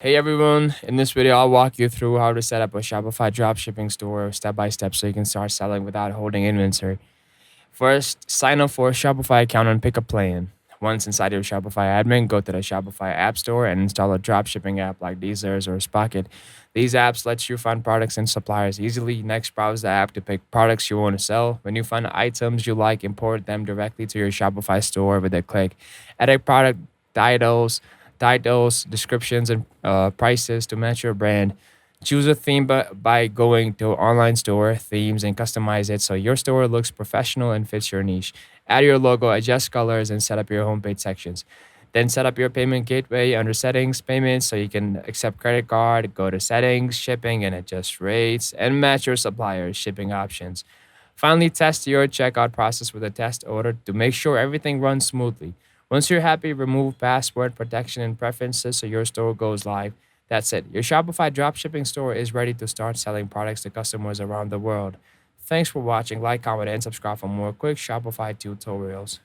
Hey everyone, in this video I'll walk you through how to set up a Shopify dropshipping store step by step so you can start selling without holding inventory. First, sign up for a Shopify account and pick a plan. Once inside your Shopify admin, go to the Shopify App Store and install a dropshipping app like DSers or Spocket. These apps let you find products and suppliers easily. Next, browse the app to pick products you want to sell. When you find items you like, import them directly to your Shopify store with a click. Edit product titles, descriptions, and prices to match your brand. Choose a theme by going to online store, themes, and customize it so your store looks professional and fits your niche. Add your logo, adjust colors, and set up your homepage sections. Then set up your payment gateway under settings, payments, so you can accept credit card, go to settings, shipping, and adjust rates, and match your supplier's shipping options. Finally, test your checkout process with a test order to make sure everything runs smoothly. Once you're happy, remove password protection and preferences so your store goes live. That's it. Your Shopify dropshipping store is ready to start selling products to customers around the world. Thanks for watching. Like, comment, and subscribe for more quick Shopify tutorials.